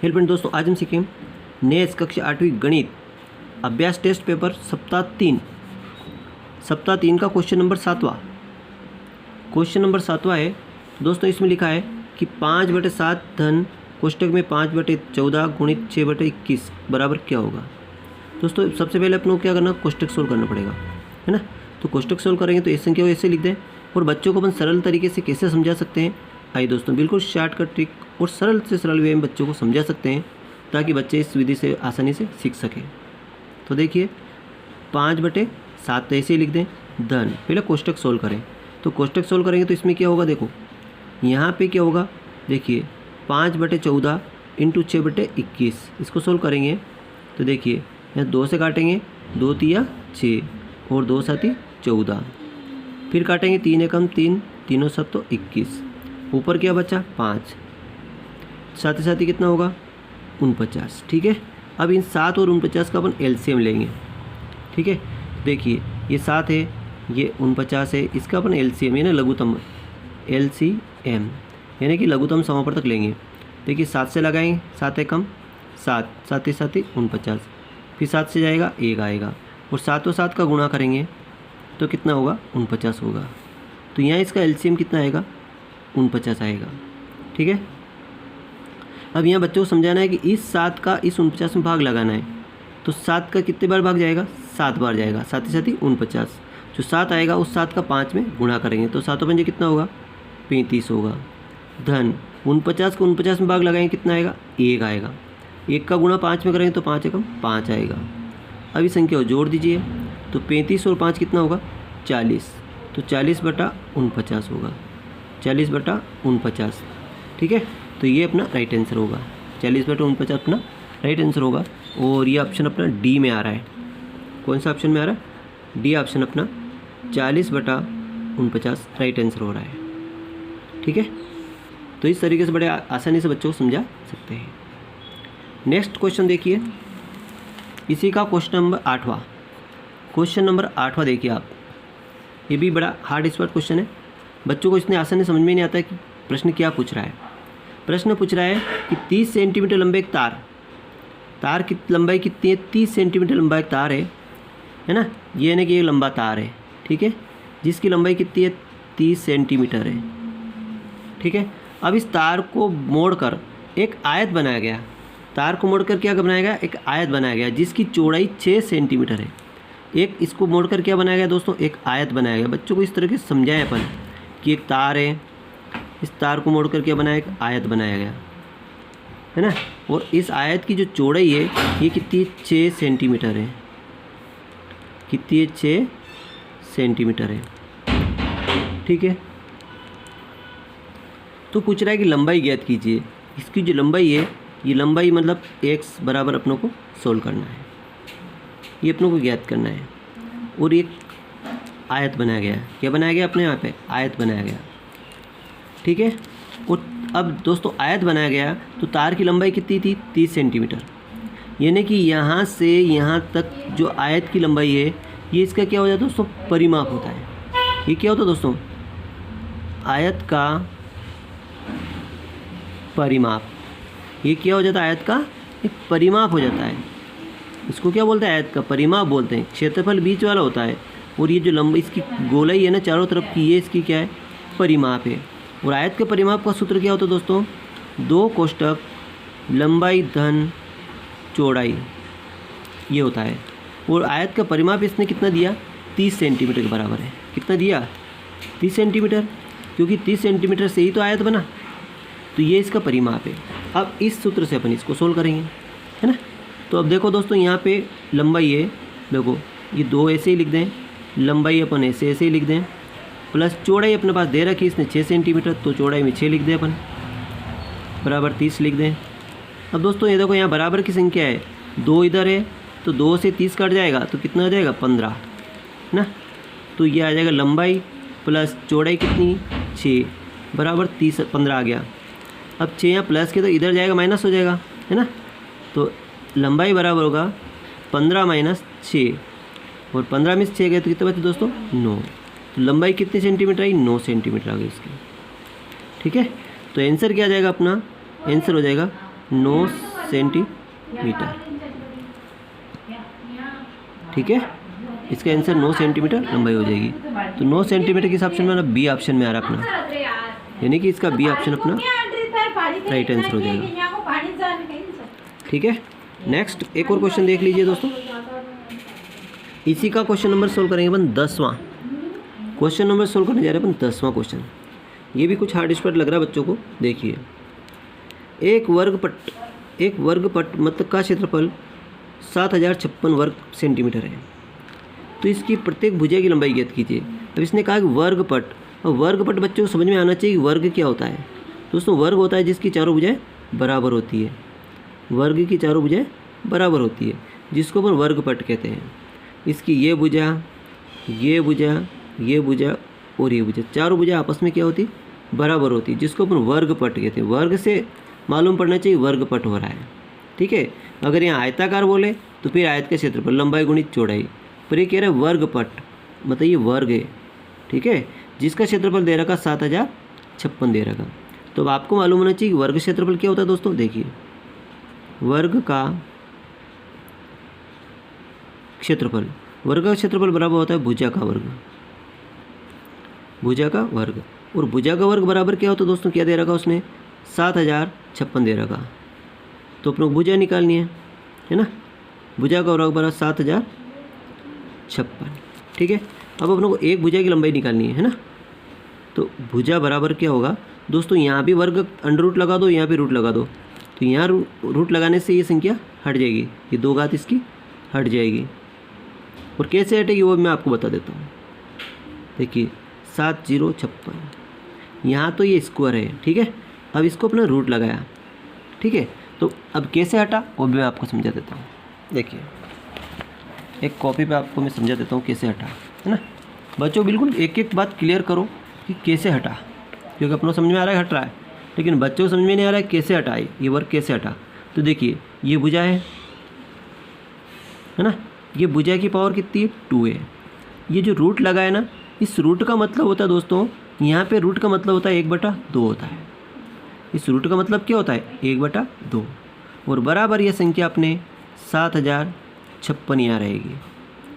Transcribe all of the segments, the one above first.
Hello friend दोस्तों, आज हम सीखें नेक्स्ट कक्षा 8वीं गणित अभ्यास टेस्ट पेपर सप्ताह 3 का क्वेश्चन नंबर 7वां। क्वेश्चन नंबर 7वां है दोस्तों। इसमें लिखा है कि 5/7 धन कोष्टक में 5/14 गुणित 6/21 बराबर क्या होगा। दोस्तों सबसे पहले अपनों को क्या करना, कोष्टक सोल्व करना पड़ेगा, है ना। तो कोष्टक सोल्व करेंगे तो इस संख्या को ऐसे लिख दें और बच्चों को अपन सरल तरीके से कैसे समझा सकते हैं। आइए दोस्तों, बिल्कुल शॉर्टकट ट्रिक और सरल से सरल वे में बच्चों को समझा सकते हैं ताकि बच्चे इस विधि से आसानी से सीख सकें। तो देखिए 5/7 तो ऐसे ही लिख दें, धन पहले कोष्टक सोल्व करें। तो कोष्टक सोल्व करेंगे तो इसमें क्या होगा, देखो यहाँ पे क्या होगा, देखिए 5/14 इंटू 6/21 इसको सोल्व करेंगे तो देखिए यहाँ 2 से काटेंगे, 2 तिया 6 और 2 साथी 14, फिर काटेंगे 3 एकम 3, 3 7 तो 21, ऊपर क्या बचा 5, साथ ही साथ ही कितना होगा 49। ठीक है, अब इन 7 और 49 का अपन एलसीएम लेंगे। ठीक है, देखिए ये 7 है, ये 49 है, इसका अपन एलसीएम यानी लघुत्तम एलसीएम यानी कि लघुत्तम समापवर्तक लेंगे। देखिए 7 से लगाएंगे, 7 एकम 7, साथ ही 49, फिर 7 से जाएगा 1 आएगा और 7 और 7 का गुणा करेंगे तो कितना होगा 49 होगा। तो यहाँ इसका एलसीएम कितना आएगा 49 आएगा। ठीक है, अब यहाँ बच्चों को समझाना है कि इस 7 का इस 49 में भाग लगाना है। तो 7 का कितने बार भाग जाएगा, 7 बार जाएगा, साथ ही 49। जो 7 आएगा उस 7 का 5 में गुणा करेंगे तो 7 पंजे कितना होगा 35 होगा। धन 49 को 49 में भाग लगाएंगे कितना आएगा 1 आएगा, 1 का गुणा 5 में करेंगे तो 5 एकम 5 आएगा। अब इस संख्या को जोड़ दीजिए तो 35 और 5 कितना होगा 40, तो 40/49 होगा, 40/49। ठीक है, तो ये अपना राइट आंसर होगा, 40/49 अपना राइट आंसर होगा। और ये ऑप्शन अपना डी में आ रहा है। कौन सा ऑप्शन में आ रहा है, डी ऑप्शन अपना 40/49 राइट आंसर हो रहा है। ठीक है, तो इस तरीके से बड़े आसानी से बच्चों को समझा सकते हैं। नेक्स्ट क्वेश्चन देखिए, इसी का क्वेश्चन नंबर 8वां। क्वेश्चन नंबर 8वां देखिए आप, ये भी बड़ा हार्ड स्पॉट क्वेश्चन है। बच्चों को इसने आसानी समझ में नहीं आता है कि प्रश्न क्या पूछ रहा है। प्रश्न पूछ रहा है कि 30 सेंटीमीटर लंबे एक तार की लंबाई कितनी है, 30 सेंटीमीटर लंबा एक तार है ना। ये यानी कि ये लंबा तार है, ठीक है, जिसकी लंबाई कितनी है 30 सेंटीमीटर है। ठीक है, अब इस तार को मोड़कर एक आयत बनाया गया। तार को मोड़कर क्या बनाया गया, एक आयत बनाया गया जिसकी चौड़ाई 6 सेंटीमीटर है। एक इसको मोड़कर क्या बनाया गया दोस्तों, एक आयत बनाया गया। बच्चों को इस तरह के समझाएं अपन कि एक तार है, इस तार को मोड़कर क्या बनाया, एक आयत बनाया गया, है ना। और इस आयत की जो चौड़ाई है ये कितनी है 6 सेंटीमीटर है। कितनी है 6 सेंटीमीटर है। ठीक है, तो पूछ रहा है कि लंबाई ज्ञात कीजिए। इसकी जो लंबाई है, ये लंबाई मतलब x बराबर अपनों को सोल्व करना है, ये अपनों को ज्ञात करना है। और एक आयत बनाया गया, क्या बनाया गया अपने यहाँ पे आयत बनाया गया। ठीक है, और अब दोस्तों आयत बनाया गया तो तार की लंबाई कितनी थी 30 सेंटीमीटर, यानी कि यहाँ से यहाँ तक जो आयत की लंबाई है ये इसका क्या हो जाता है दोस्तों, परिमाप होता है। ये क्या होता है दोस्तों, आयत का परिमाप। ये क्या हो जाता है, आयत का एक परिमाप हो जाता है। इसको क्या बोलते हैं, आयत का परिमाप बोलते हैं। क्षेत्रफल बीच वाला होता है और ये जो लंबाई इसकी गोलाई है ना चारों तरफ की, ये इसकी क्या है परिमाप है। और आयत के परिमाप का सूत्र क्या होता है दोस्तों, 2 कोष्टक लंबाई धन चौड़ाई, ये होता है। और आयत का परिमाप इसने कितना दिया 30 सेंटीमीटर के बराबर है। कितना दिया 30 सेंटीमीटर, क्योंकि 30 सेंटीमीटर से ही तो आयत बना, तो ये इसका परिमाप है। अब इस सूत्र से अपन इसको सोल्व करेंगे, है ना। तो अब देखो दोस्तों यहाँ पे लंबाई है, देखो ये 2 ऐसे ही लिख दें, लंबाई अपन ऐसे ही लिख दें, प्लस चौड़ाई अपने पास दे रखी इसने 6 सेंटीमीटर, तो चौड़ाई में 6 लिख दें अपन, बराबर 30 लिख दें। अब दोस्तों ये देखो यहाँ बराबर की संख्या है, 2 इधर है तो 2 से 30 कट जाएगा तो कितना आ जाएगा 15 ना। तो ये आ जाएगा लंबाई प्लस चौड़ाई कितनी 6 बराबर 30, 15 आ गया। अब 6 यहाँ प्लस के तो इधर जाएगा माइनस हो जाएगा, है ना। तो लंबाई बराबर होगा 15 - 6 और 15 में से 6 गए तो कितने बचे दोस्तों 9। तो लंबाई कितने सेंटीमीटर आई 9 सेंटीमीटर आ गई इसकी। ठीक है, तो आंसर क्या आ जाएगा अपना, आंसर हो जाएगा 9 सेंटीमीटर। ठीक है, इसका आंसर 9 सेंटीमीटर लंबाई हो जाएगी। तो 9 सेंटीमीटर किस ऑप्शन में, बी ऑप्शन में आ रहा अपना, यानी कि इसका बी ऑप्शन अपना राइट आंसर हो जाएगा। ठीक है, नेक्स्ट एक और क्वेश्चन देख लीजिए दोस्तों। इसी का क्वेश्चन नंबर सोल्व करेंगे अपन 10वां क्वेश्चन नंबर सोल्व करने जा रहे हैं अपन 10वां क्वेश्चन। ये भी कुछ हार्ड स्पॉट लग रहा है बच्चों को। देखिए, एक वर्गपट मतलब का क्षेत्रफल 7056 वर्ग सेंटीमीटर है। तो इसकी प्रत्येक भुजा की लंबाई ज्ञात कीजिए। अब इसने कहा कि वर्गपट, और वर्गपट बच्चों को समझ में आना चाहिए कि वर्ग क्या होता है। दोस्तों, वर्ग होता है जिसकी चारों भुजाएं बराबर होती है। वर्ग की चारों भुजाएं बराबर होती है, जिसको अपन वर्गपट कहते हैं। इसकी ये भुजा, ये भुजा, ये भुजा और ये भुजा, चारों भुजा आपस में क्या होती, बराबर होती है, जिसको अपन वर्गपट कहते हैं। वर्ग से मालूम पड़ना चाहिए वर्गपट हो रहा है। ठीक है, अगर यहाँ आयताकार बोले तो फिर आयत का क्षेत्रफल लंबाई गुणित चौड़ाई, पर ये कह रहा है वर्गपट मतलब ये वर्ग है। ठीक है, जिसका क्षेत्रफल दे रखा 7056 दे रखा। तो अब आपको मालूम होना चाहिए कि वर्ग क्षेत्रफल क्या होता है दोस्तों। देखिए, वर्ग का क्षेत्रफल, वर्ग का क्षेत्रफल बराबर होता है भुजा का वर्ग, भुजा का वर्ग। और भुजा का वर्ग बराबर क्या होता है दोस्तों, क्या दे रखा उसने, 7056 दे रखा। तो अपने को भुजा निकालनी है ना। भुजा का वर्ग बराबर 7056। ठीक है, अब अपने को एक भुजा की लंबाई निकालनी है ना। तो भुजा बराबर क्या होगा दोस्तों, यहाँ भी वर्ग अंडर रूट लगा दो, यहाँ भी रूट लगा दो। तो यहाँ रूट लगाने से ये संख्या हट जाएगी, ये 2 घात इसकी हट जाएगी। और कैसे हटेगी वो मैं आपको बता देता हूँ। देखिए, 7056, यहाँ तो ये स्क्वायर है। ठीक है, अब इसको अपना रूट लगाया। ठीक है, तो अब कैसे हटा वो भी मैं आपको समझा देता हूँ। देखिए, एक कॉपी पे आपको मैं समझा देता हूँ कैसे हटा, है ना। बच्चों बिल्कुल एक एक बात क्लियर करो कि कैसे हटा, क्योंकि अपनों समझ में आ रहा है हट रहा है, लेकिन बच्चों को समझ में नहीं आ रहा है कैसे हटा, ये वर्ग कैसे हटा। तो देखिए, ये भुजा है ना, ये भुजा की पावर कितनी है, 2 है। ये जो रूट लगा है ना, इस रूट का मतलब होता है दोस्तों, यहाँ पे रूट का मतलब होता है 1/2 होता है। इस रूट का मतलब क्या होता है, 1/2। और बराबर यह संख्या अपने 7056 यहाँ रहेगी।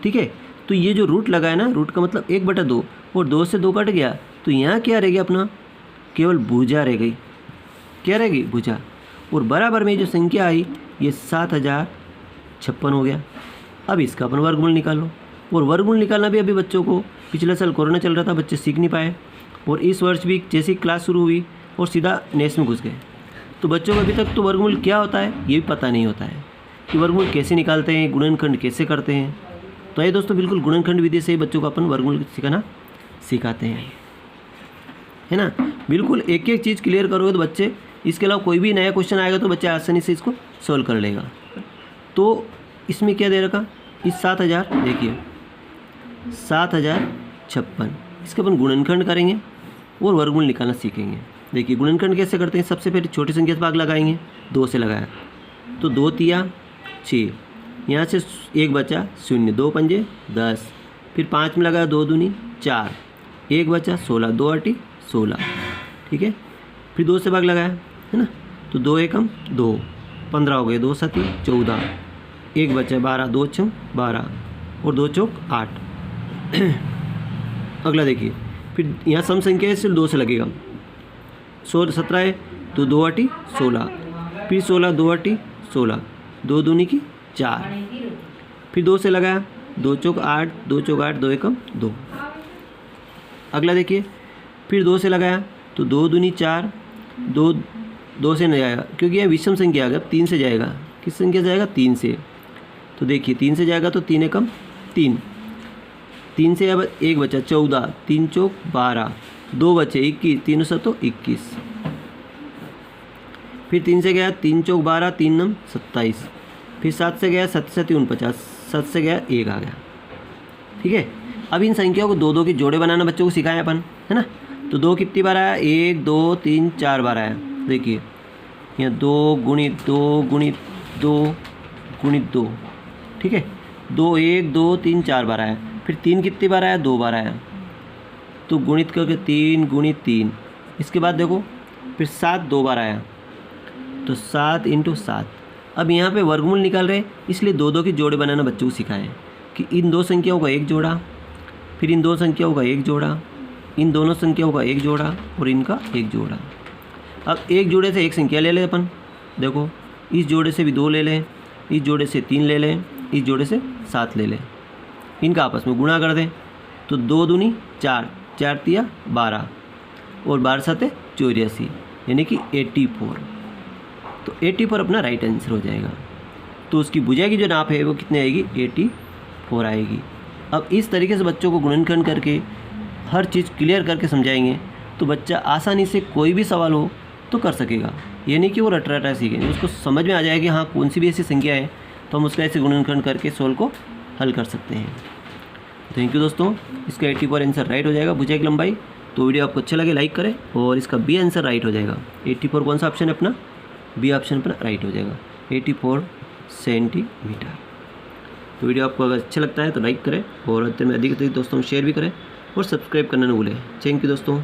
ठीक है, तो ये जो रूट लगा है ना, रूट का मतलब 1/2, और 2 से 2 कट गया, तो यहाँ क्या रह गया अपना, केवल भुजा रह गई। क्या रहेगी, भुजा। और बराबर में जो संख्या आई ये 7056 हो गया। अब इसका अपन वर्गमूल निकालो। और वर्गमूल निकालना भी अभी बच्चों को, पिछले साल कोरोना चल रहा था, बच्चे सीख नहीं पाए, और इस वर्ष भी जैसी क्लास शुरू हुई और सीधा नेस में घुस गए, तो बच्चों को अभी तक तो वर्गमूल क्या होता है ये भी पता नहीं होता है कि वर्गमूल कैसे निकालते हैं, गुणनखंड कैसे करते हैं। तो ये दोस्तों बिल्कुल गुणनखंड विधि से ही बच्चों को अपन वर्गमूल सिखाना सिखाते हैं, है ना। बिल्कुल एक एक चीज़ क्लियर करोगे तो बच्चे, इसके अलावा कोई भी नया क्वेश्चन आएगा तो बच्चे आसानी से इसको सॉल्व कर लेगा। तो इसमें क्या दे रखा, इस 7000, देखिए 7056, इसका अपन गुणनखंड करेंगे और वर्गमूल निकालना सीखेंगे। देखिए गुणनखंड कैसे करते हैं, सबसे पहले छोटी संख्या से भाग लगाएंगे, 2 से लगाया तो 2 तिया 6, यहाँ से 1 बचा 0, 2 पंजे 10, फिर 5 में लगाया 2 दूनी 4, 1 बचा 16, 2 8 16। ठीक है, फिर 2 से भाग लगाया, है ना, तो 2 एकम 2, 15 हो गए, 2 7 14, 1 बचा 12, 2 6 12 और 2 चौक 8। अगला देखिए, फिर यहाँ सम संख्या है, सिर्फ 2 से लगेगा, 17 है तो 2 8 16, फिर 16 2 8 16, 2 दूनी की 4, फिर 2 से लगाया, 2 चौक 8, 2 चौक 8, 2 एकम 2। अगला देखिए, फिर 2 से लगाया तो 2 दूनी 4, 2 से नहीं जाएगा क्योंकि यह विषम संख्या आ गया, 3 से जाएगा, किस संख्या से जाएगा, 3 से। तो देखिए 3 से जाएगा तो 3 एकम 3, 3 से अब 1 बचा 14, 3 चौक 12, 2 बचे 21, 3 7 21, फिर 3 से गया 3 चौक 12, 3 9 27, फिर 7 से गया 7 7 49, 7 से गया 1 आ गया। ठीक है, अब इन संख्याओं को 2 2 के जोड़े बनाना बच्चों को सिखाया अपन, है ना। तो 2 कितनी बार आया, 1 2 3 4 बार आया। देखिए यहाँ 2 गुणित 2 गुणित 2 गुणित 2, ठीक है, 2 1 2 3 4 बार आया। फिर 3 कितनी बार आया, 2 बार आया, तो गुणित करके 3 गुणित 3। इसके बाद देखो फिर 7 2 बार आया, तो 7 × 7, अब यहाँ पे वर्गमूल निकाल रहे हैं, इसलिए दो दो के जोड़े बनाना बच्चों को सिखाएं कि इन दो संख्याओं का एक जोड़ा, फिर इन दो संख्याओं का एक जोड़ा, इन दोनों संख्याओं का एक जोड़ा और इनका एक जोड़ा। अब एक जोड़े से एक संख्या ले लें अपन, देखो इस जोड़े से भी 2 ले लें, इस जोड़े से 3 ले लें, इस जोड़े से 7 ले लें, इनका आपस में गुणा कर दें तो 2 दूनी 4, 4 तिया 12 और 12 7 84 यानी कि 84। तो 84 अपना राइट आंसर हो जाएगा। तो उसकी भुजा की जो नाप है वो कितनी आएगी, 84 आएगी। अब इस तरीके से बच्चों को गुणनखंड करके हर चीज़ क्लियर करके समझाएंगे तो बच्चा आसानी से कोई भी सवाल हो तो कर सकेगा। ये नहीं कि वो रट रटा सीखेंगे, उसको समझ में आ जाएगी हाँ कौन सी भी ऐसी संख्या है तो हम उसका ऐसे गुणनखंड करके सोल्व को हल कर सकते हैं। थैंक यू दोस्तों, इसका 84 आंसर राइट हो जाएगा भुजा की लंबाई। तो वीडियो आपको अच्छा लगे लाइक करें और इसका बी आंसर राइट हो जाएगा। 84 कौन सा ऑप्शन है अपना, बी ऑप्शन अपना राइट हो जाएगा, 84 सेंटीमीटर। तो वीडियो आपको अगर अच्छा लगता है तो लाइक करें और अधिक से अधिक दोस्तों में शेयर भी करें और सब्सक्राइब करना न भूलें। थैंक यू दोस्तों।